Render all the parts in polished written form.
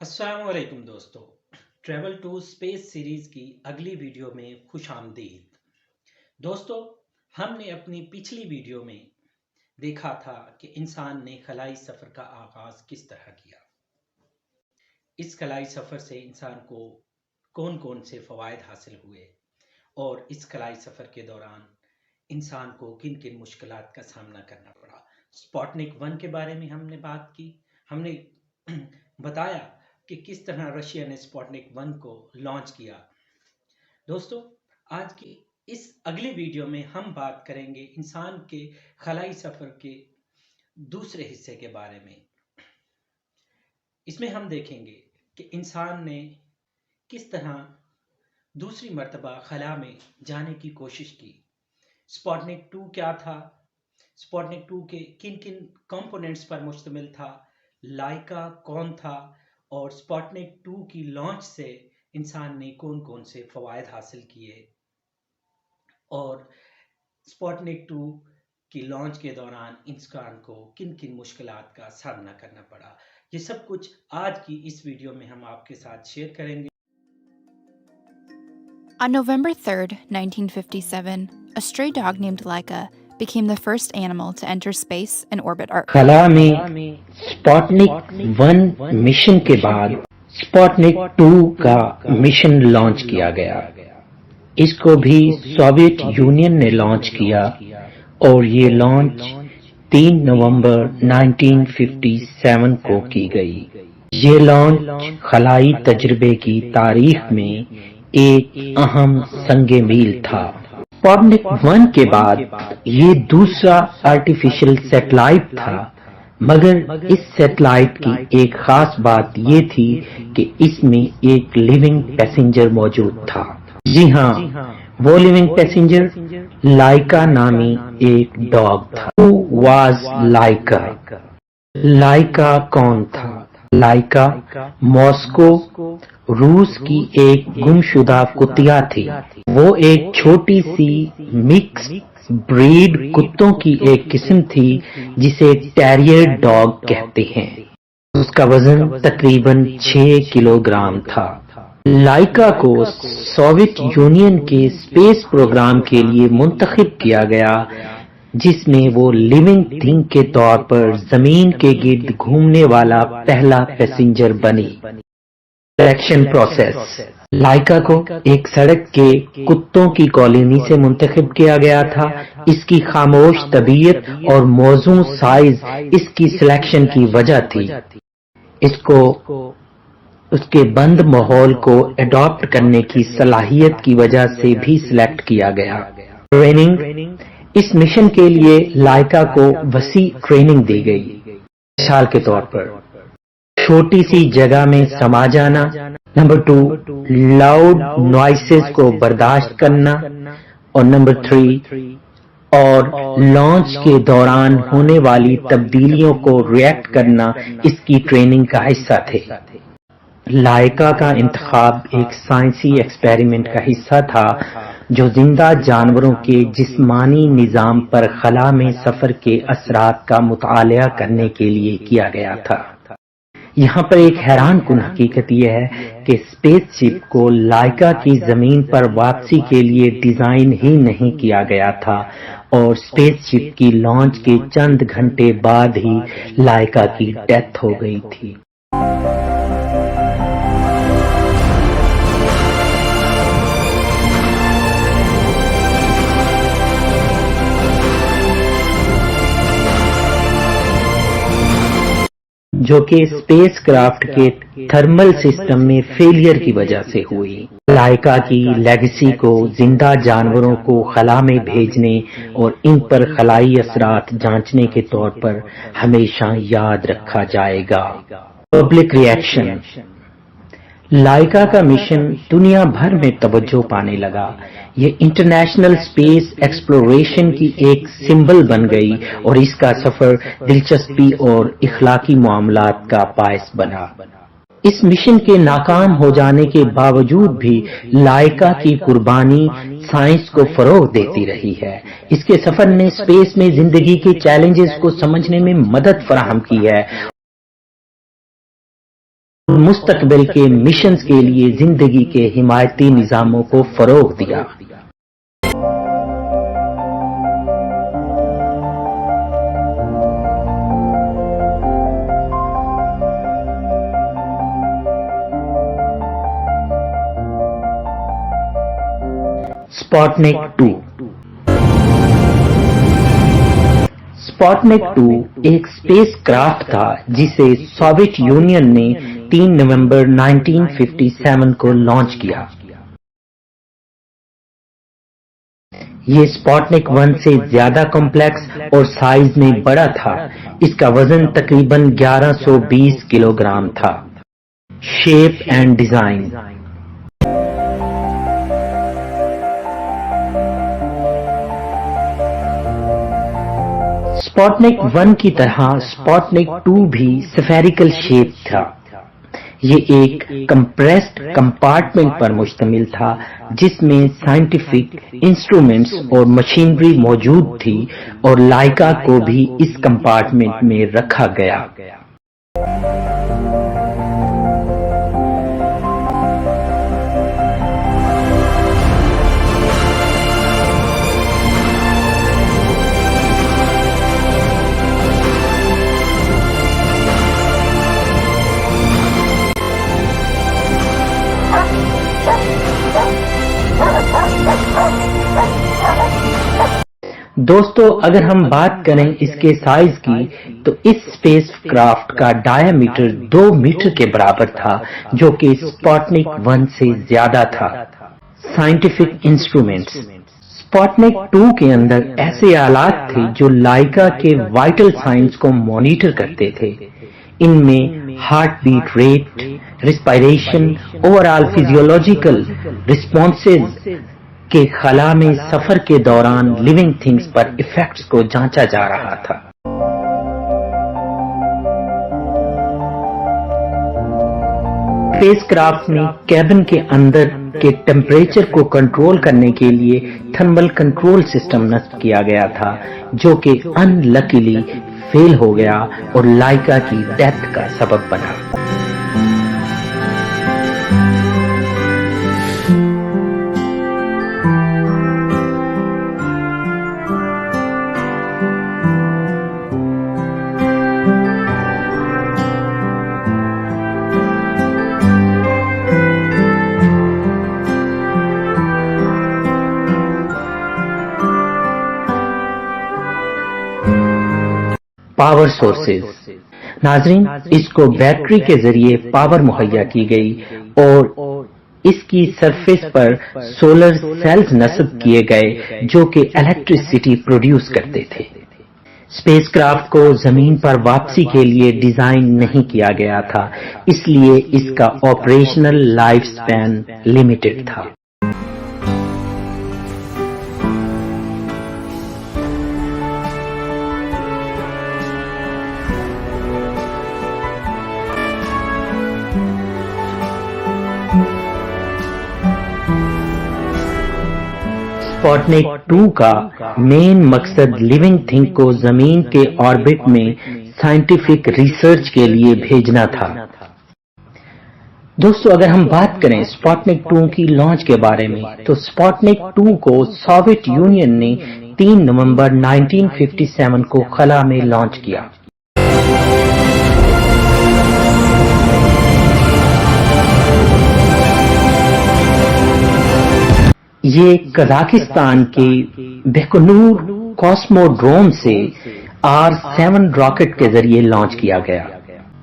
السلام علیکم دوستو، ٹریول ٹو اسپیس سیریز کی اگلی ویڈیو میں خوش آمدید۔ دوستو، ہم نے اپنی پچھلی ویڈیو میں دیکھا تھا کہ انسان نے خلائی سفر کا آغاز کس طرح کیا۔ اس خلائی سفر سے انسان کو کون کون سے فوائد حاصل ہوئے اور اس خلائی سفر کے دوران انسان کو کن کن مشکلات کا سامنا کرنا پڑا۔ اسپوٹنک 1 کے بارے میں ہم نے بات کی، ہم نے بتایا کہ کس طرح رشیا نے اسپوٹنک 1 کو لانچ کیا۔ دوستو، آج کی اس اگلی ویڈیو میں ہم بات کریں گے انسان کے خلائی سفر کے دوسرے حصے کے بارے میں۔ اس میں ہم دیکھیں گے کہ انسان نے کس طرح دوسری مرتبہ خلا میں جانے کی کوشش کی۔ اسپوٹنک 2 کیا تھا، اسپوٹنک 2 کے کن کن کمپوننٹس پر مشتمل تھا، لائکا کون تھا، اور اسپوٹنک 2 کی لانچ سے انسان نے کون کون سے فوائد حاصل کیے، اور اسپوٹنک 2 کی لانچ کے دوران انسان کو کن کن مشکلات کا سامنا کرنا پڑا۔ یہ سب کچھ آج کی اس ویڈیو میں ہم آپ کے ساتھ شیئر کریں گے۔ On November 3rd, 1957, a stray dog named Laika became the first animal to enter space and orbit Earth. خلا میں اسپوٹنک 1 مشن کے بعد اسپوٹنک 2 کا مشن لانچ کیا گیا۔ اس کو بھی سوویت یونین نے لانچ کیا اور یہ لانچ 3 نومبر 1957 کو کی گئی۔ یہ لانچ خلائی تجربے کی تاریخ میں ایک اہم سنگ میل تھا۔ اسپوٹنک 1 کے بعد یہ دوسرا آرٹیفیشل سیٹلائٹ تھا، مگر اس سیٹلائٹ کی ایک خاص بات یہ تھی کہ اس میں ایک لیونگ پیسنجر موجود تھا۔ جی ہاں، وہ لیونگ پیسنجر لائکا نامی ایک ڈاگ تھا۔ Who was Laika? لائکا کون تھا؟ لائکا ماسکو روس کی ایک گمشدہ کتیا تھی۔ وہ ایک چھوٹی سی مکس بریڈ کتوں کی ایک قسم تھی جسے ٹیریئر ڈاگ کہتے ہیں۔ اس کا وزن تقریباً 6 کلو گرام تھا۔ لائکا کو سوویت یونین کے اسپیس پروگرام کے لیے منتخب کیا گیا، جس میں وہ لیونگ تھنگ کے طور پر زمین کے گرد گھومنے والا پہلا پیسنجر بنی۔ Selection process. لائکا کو ایک سڑک کے کتوں کی کالونی سے منتخب کیا گیا تھا۔ اس کی خاموش طبیعت اور موزوں سائز اس کی سلیکشن کی وجہ تھی۔ اس کو اس کے بند ماحول کو اڈاپٹ کرنے کی صلاحیت کی وجہ سے بھی سلیکٹ کیا گیا۔ ٹریننگ۔ اس مشن کے لیے لائکا کو وسیع ٹریننگ دی گئی۔ مثال کے طور پر چھوٹی سی جگہ میں سما جانا، نمبر 2 لاؤڈ نوائسز کو برداشت کرنا، اور نمبر 3 اور لانچ کے دوران ہونے والی تبدیلیوں کو ریئیکٹ کرنا اس کی ٹریننگ کا حصہ تھے۔ لائکا کا انتخاب ایک سائنسی ایکسپیریمنٹ کا حصہ تھا جو زندہ جانوروں کے جسمانی نظام پر خلا میں سفر کے اثرات کا مطالعہ کرنے کے لیے کیا گیا تھا۔ یہاں پر ایک حیران کن حقیقت یہ ہے کہ اسپیس شپ کو لائکا کی زمین پر واپسی کے لیے ڈیزائن ہی نہیں کیا گیا تھا، اور اسپیس شپ کی لانچ کے چند گھنٹے بعد ہی لائکا کی ڈیتھ ہو گئی تھی۔ جو کہ اسپیس کرافٹ کے تھرمل سسٹم میں فیلئر کی وجہ سے ہوئی۔ لائکا کی لیگیسی کو زندہ جانوروں کو خلا میں بھیجنے اور ان پر خلائی اثرات جانچنے کے طور پر ہمیشہ یاد رکھا جائے گا۔ Public reaction. لائکا کا مشن دنیا بھر میں توجہ پانے لگا۔ یہ انٹرنیشنل اسپیس ایکسپلوریشن کی ایک سمبل بن گئی اور اس کا سفر دلچسپی اور اخلاقی معاملات کا باعث بنا۔ اس مشن کے ناکام ہو جانے کے باوجود بھی لائکا کی قربانی سائنس کو فروغ دیتی رہی ہے۔ اس کے سفر نے اسپیس میں زندگی کے چیلنجز کو سمجھنے میں مدد فراہم کی ہے مستقبل کے مشنز کے لیے زندگی کے حمایتی نظاموں کو فروغ دیا۔ اسپوٹنک 2۔ اسپوٹنک 2 ایک اسپیس کرافٹ تھا جسے سوویت یونین نے 3 نومبر 1957 کو لانچ کیا۔ یہ اسپوٹنک 1 سے زیادہ کمپلیکس اور سائز میں بڑا تھا۔ اس کا وزن تقریباً 1120 کلو گرام تھا۔ Shape and design. اسپوٹنک 1 کی طرح اسپوٹنک 2 بھی سفیریکل شیپ تھا۔ یہ ایک کمپریسڈ کمپارٹمنٹ پر مشتمل تھا جس میں سائنٹیفک انسٹرومنٹس اور مشینری موجود تھی اور لائکا کو بھی اس کمپارٹمنٹ میں رکھا گیا۔ دوستو، اگر ہم بات کریں اس کے سائز کی تو اس اسپیس کرافٹ کا ڈایا میٹر 2 میٹر کے برابر تھا، جو کہ اسپوٹنک 1 سے زیادہ تھا۔ Scientific instruments. اسپوٹنک 2 کے اندر ایسے آلات تھے جو لائکا کے وائٹل سائنز کو مانیٹر کرتے تھے۔ ان میں heart bit rate, respiration, over all physiological responses کے خلا میں سفر کے دوران لیونگ تھنگز پر ایفیکٹس کو جانچا جا رہا تھا۔ اسپیس کرافٹ میں کیبن کے اندر کے ٹیمپریچر کو کنٹرول کرنے کے لیے تھرمل کنٹرول سسٹم نصب کیا گیا تھا، جو کہ ان لکیلی فیل ہو گیا اور لائکا کی ڈیتھ کا سبب بنا۔ Power sources. ناظرین، اس کو بیٹری کے ذریعے پاور مہیا کی گئی اور اس کی سرفیس پر سولر سیلز نصب کیے گئے جو کہ الیکٹریسٹی پروڈیوس کرتے تھے۔ اسپیس کرافٹ کو زمین پر واپسی کے لیے ڈیزائن نہیں کیا گیا تھا، اس لیے اس کا آپریشنل لائف سپین لمیٹڈ تھا۔ اسپوٹنک 2 کا مین مقصد لیونگ تھنگ کو زمین کے آربٹ میں سائنٹیفک ریسرچ کے لیے بھیجنا تھا۔ دوستو، اگر ہم بات کریں اسپوٹنک 2 کی لانچ کے بارے میں تو اسپوٹنک 2 کو سوویت یونین نے 3 نومبر 1957 کو خلا میں لانچ کیا۔ یہ قزاقستان کے بیکنور کاسموڈروم سے R7 راکٹ کے ذریعے لانچ کیا گیا۔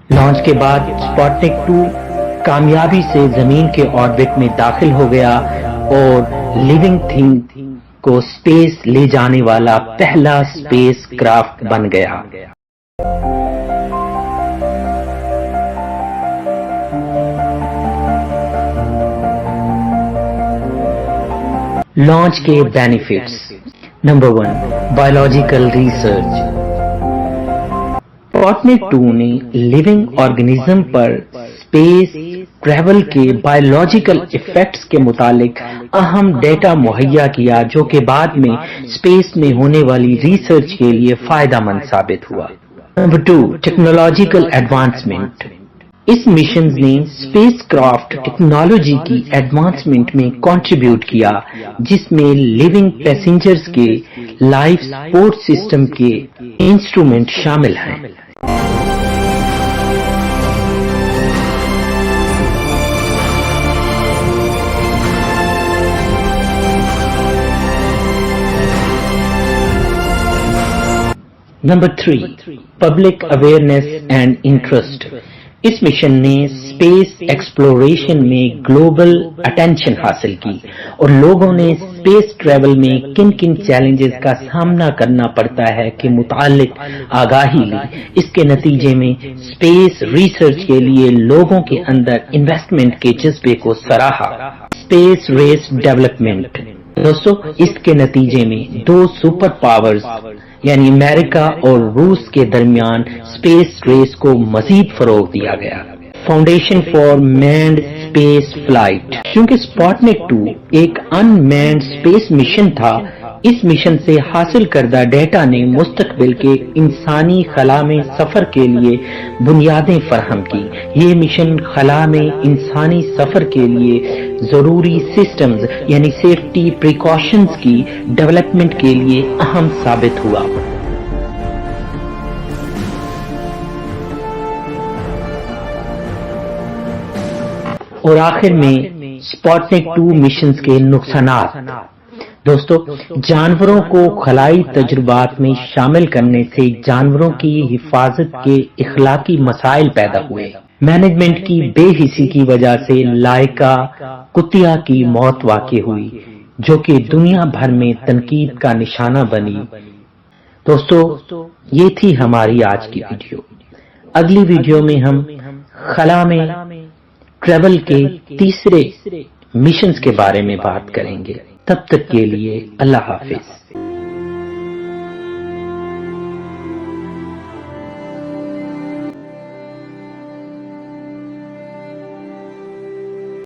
لانچ کے بعد اسپوٹنک 2 کامیابی سے زمین کے آربٹ میں داخل ہو گیا اور لیونگ تھنگ کو اسپیس لے جانے والا پہلا اسپیس کرافٹ بن گیا۔ لانچ کے benefits. Number 1، biological research. Sputnik 2 نے لیونگ آرگنزم پر اسپیس ٹریول کے بایولوجیکل ایفیکٹس کے متعلق اہم ڈیٹا مہیا کیا جو کہ بعد میں اسپیس میں ہونے والی ریسرچ کے لیے فائدہ مند ثابت ہوا۔ Number 2، technological advancement. اس مشن نے اسپیس کرافٹ ٹیکنالوجی کی ایڈوانسمنٹ میں کنٹریبیوٹ کیا، جس میں لیونگ پیسنجرز کے لائف سپورٹ سسٹم کے انسٹرومنٹ شامل ہیں۔ Number 3، public awareness and interest. اس مشن نے اسپیس ایکسپلوریشن میں گلوبل اٹینشن حاصل کی اور لوگوں نے اسپیس ٹریول میں کن کن چیلنجز کا سامنا کرنا پڑتا ہے کے متعلق آگاہی لی۔ اس کے نتیجے میں اسپیس ریسرچ کے لیے لوگوں کے اندر انویسٹمنٹ کے جذبے کو سراہا۔ Space race development. دوستو، اس کے نتیجے میں دو سپر پاورز یعنی امریکہ اور روس کے درمیان اسپیس ریس کو مزید فروغ دیا گیا۔ Foundation for manned space flight. کیونکہ اسپوٹنک 2 ایک ان مینڈ اسپیس مشن تھا، اس مشن سے حاصل کردہ ڈیٹا نے مستقبل کے انسانی خلا میں سفر کے لیے بنیادیں فراہم کی۔ یہ مشن خلا میں انسانی سفر کے لیے ضروری سسٹمز یعنی سیفٹی پریکاشنز کی ڈیولپمنٹ کے لیے اہم ثابت ہوا۔ اور آخر میں اسپوٹنک 2 مشنز کے نقصانات۔ دوستو، جانوروں کو خلائی تجربات میں شامل کرنے سے جانوروں کی حفاظت کے اخلاقی مسائل پیدا ہوئے۔ مینجمنٹ کی بے حسی کی وجہ سے لائکا کتیا کی موت واقع ہوئی، جو کہ دنیا بھر میں تنقید کا نشانہ بنی۔ دوستو، یہ تھی ہماری آج کی ویڈیو۔ اگلی ویڈیو میں ہم خلا میں ٹریول کے تیسرے مشنز کے بارے میں بات کریں گے۔ تب تک کے لیے اللہ حافظ۔